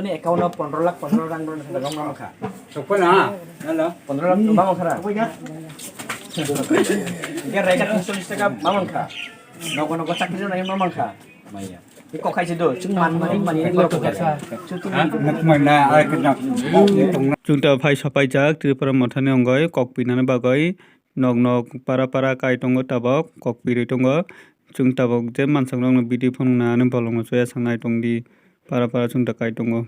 যতনি account 15 lakh 15 রাং রন থাকা গম মাখা সপন না না 15 লাখ মামন খারা ইয়া রাইকা 340 টাকা মামন খা নগো নগো চাকরি নাই মামন খা মাইয়া এই কখাইছে দো chung man mani lok ka chutu না আর কিনা Chúng ta phải sapai jak tripura mothani ongoi kokpinani bagoi nog nog para para kai tongo tabok kokpiri tongo chung tabok je mansang no bidi phone na ne bolong so ya sangnai tongdi para para chung ta kai tongo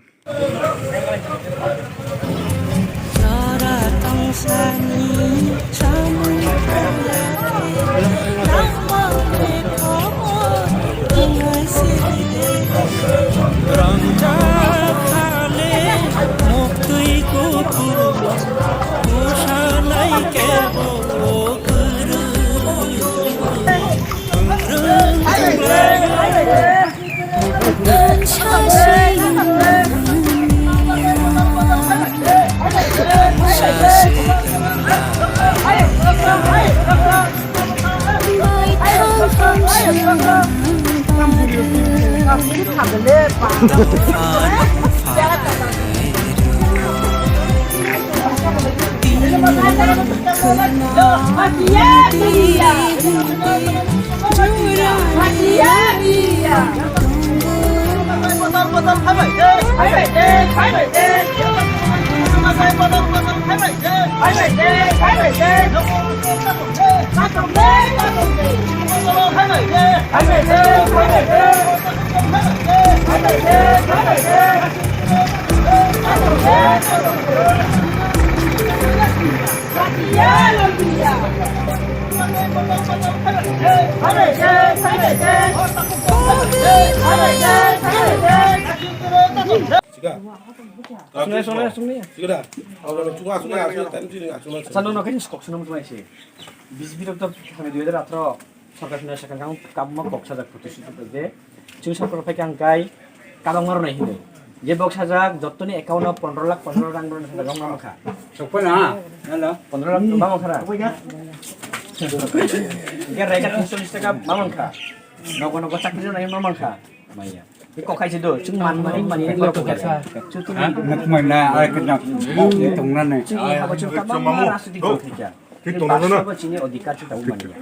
Sanong nakin skok sunong tuai sih. Bisbir untuk kami 2018 सरकार ने second काम में बक्सा जाक प्रतिष्ठित करते जों सरकार फै आं गाय काबां मारनाय हिनो जे बक्सा जाक जत्तनि एकाउन्ट 15 लाख 15 रां रन थागा गम माखा सपन ना ना 15 लाख मामन खारा इया राइका 340 टाका मामन खा नगो नगो चाकरि নাই मामन खा माइया बे कखाइसे दो जों मानि लक का चुतु ना আর কিনা tongna ne हाबा जों काबां रासुदि गथैया ঠিক তংনা চিনি অধিকার চুতাও মানিয়া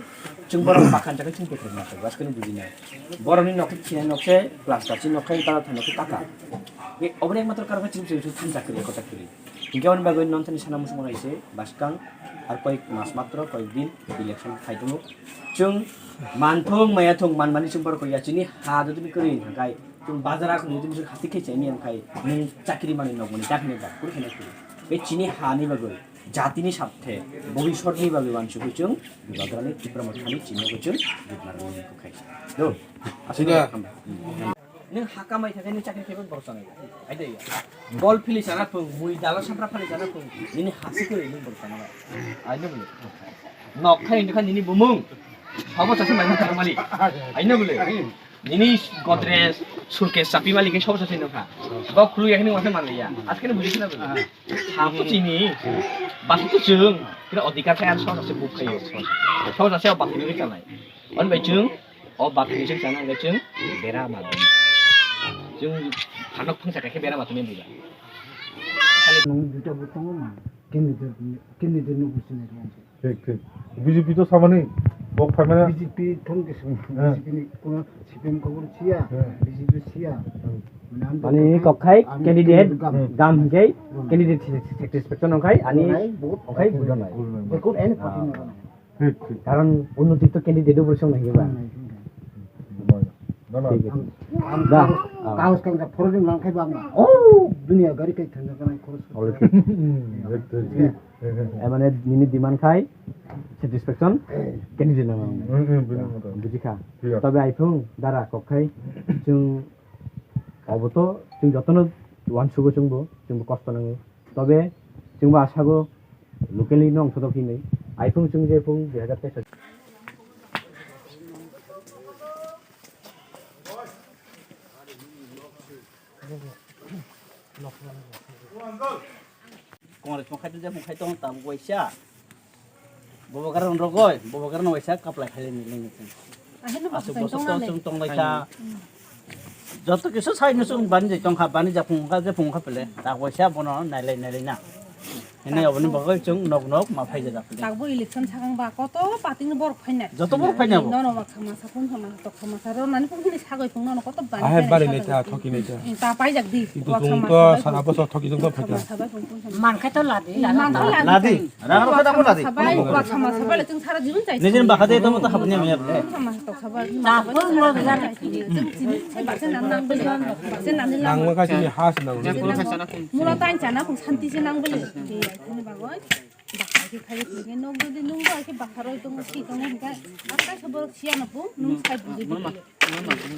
जों बर बाखान जाके जों बेफोर माथो गासखौनो बुजिनाय बरनि नखै थिनाय नखै प्लास्टारनि नखै बारा थानखै टाका बे अबनेक मात्र कारबा चिम चिम जाकरि कटाकरि हिगावन बागै ननथनि साना मुसुमनायसे बासकां आर कयक मास मात्र कयक दिन इलेक्शन फाइदुमु जों मानथं मायाथं मानमानि जों बर कया चिनि हा ददि करि हाय जों बाजारा खनि जों खाथि खैचायनि आमखाय नों चाकरि मानि नगनि दाखने बा कुरखने बे चिनि हानि बागै जातिनि साथे भबिष्यतनि बागै मानसिखौ जों बिबागारनि टिप्रा मथानि चिन्हखौ जों बिबागारनि खायसे दो आसिना नों हाकामाय थाखाय नों चाकरि खेबन बरसा नाय आइदै बल फिलि जाना फुं मुइ दाला साफ्रा फालि जाना फुं निनि हासि करै नों बरसा नाय आइनो बोले नखाय नखा निनि बुमुं हाबो सासे माइना थामालि आइनो बोले निनि गद्रेज सुरकेस चापि मालिक सब सासे नखा बा खुलु याखिनि माथे मानलिया आजकेनो बुजिसिना बोले हाबो चिनि बाथौ जों बिरा अधिकार थाया सब सासे बुखायो सब सासे बाखिनि जानाय अनबाय जों अ बाखिनि जों जानांगौ जों बेरा मादों जों थानक फंसाखाय बेरा माथोनि बुजा खालि नों दुटा बुथाङो मा केन्डिडेट नु बुजिनाय दं ঠিক বিজেপি তো সামনে বক ফাইমানা बीजेपी थों के बीजेपी नि को सीपीएम को छिया बीजेपी छिया अनि कखाय कैंडिडेट गाम हिगै कैंडिडेट सेटिस्फेक्शन ओखाय अनि ओखाय बुजनाय बेखौ एन पार्टी न ঠিক कारण उन्नति तो कैंडिडेट बरसं नायबा না না दा कागज का फॉरवर्डिंग लांखाय बांगा ओ दुनिया गारि कय थांगा गनाय खरस माने निनि डिमांड खाय सेटिस्फेक्शन कैंडिडेट न बुजिखा तबे आइफुं दारा कखाय जों अबोथ जों जतन वान सुगो जोंबो कष्ट नाङो तबे जोंबो आसागो लकेलि नो अंश दफिनै आइफुं जों जे फुं 2023 Kongres mokhay tuh mokhay tong tam waisya. Bobakaran rogoy, bobakaran waisya kaplay halin ni. Asuk bosok tong waisya. যত কিছু চাইনো চোন বানি জং হাবানি যা ফুংখা যে ফুংখা পেলে তা পয়সা বনো নাইলাই না এনে অবনি বগল চোং নক নক মা ফাইজা যাপলে दागबो इलेक्सन सागांबा कत पार्टिनि बर फाइनाय যত বড় ফাইনাবো न न खामासा फुं खामासा तक खामासा र नानि फुंनि सागै फुं न कत बानि आहे बारे नेता थकी नेता ता पाइजाक दि কিন্তু তুমি তো সারা বছর থকি তুমি ফাইতা मानखायथ' लादि লাদি রাঙা কথা দাম লাদি साबाय वा खामासा बाले जों सारा जीवन जाय নিজের বাখাতে তো মত হাবনি আমি আপলে खामासा तक साबाय दाबो न जाना जों जिनि बासे नांबोले बासे नानि नांमा गासिनि हास नांगौ मुला ताइन जाना फुं शान्तिसे नांबोले दे आइथनि बागय बाखाय खाय फुगे नगदि नंगो आइके बाखारय दङ सि दङ हिगा आका सबर सियानबो नों साइ बुजि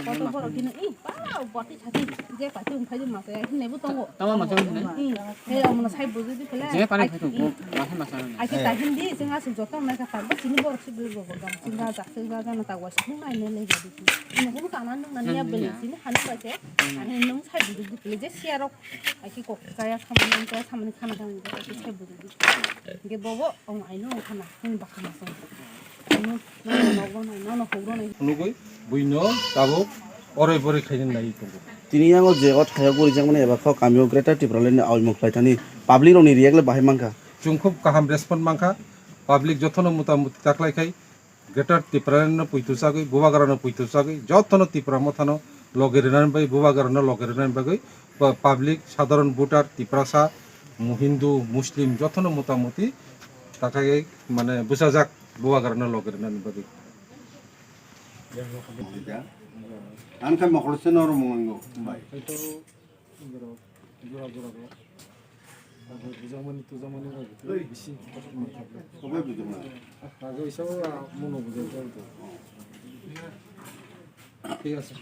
कत बर किन इ बा बति छाति जे पाति उनखाय जे मासे हिनेबो दङ তামা মাছ इ हे अमन साइ बुजि दि फेला जे पानि फाइतो मासे मासे आइके ताहिन्दि जोंहा सि जत नायका ताबो सिनि बर सि बो गम सिंगा जाखै गा जाना तावा सिनि नायने ले गदि इनखौ ताना नों नानिया बेले सिनि हानि बासे आनि नों साइ बुजि दि फेले जे सियारक आइके कक जाया खामानि खाना दां साइ बुजि दि गे बबो अं आइनो खाना जों बाखाना सं नो नगो न हौरो नाय नुगै बुइनो दाबो अराय बरै खायनो नाय दङ তিনি আঙো জেগত থায়ক বরিজাং মানে এবাৰ কামিও গ্রেটার টিপ্রালেন আইমক লাইতানি পাবলিক রনি রিয়াকলে বাহাই মাংকা जों खुब गाहाम रेसपन्स मांखा पाब्लिक जथन मुतामुति ताकलायखाय ग्रेटार तिप्रालेन पुइतुसागै बुबागारानो पुइतुसागै जथन तिप्रा मथानो लगेरनान बाय बुबागारानो लगेरनान बागै पाब्लिक साधारण भोटार तिप्रासा हिंदू मुस्लिम जथन मुतामुति ताकाय माने बुसाजाक बुबागारानो लगेरनान बागै आनखाय मखलसे नर मंगो बाय ঠিক আছে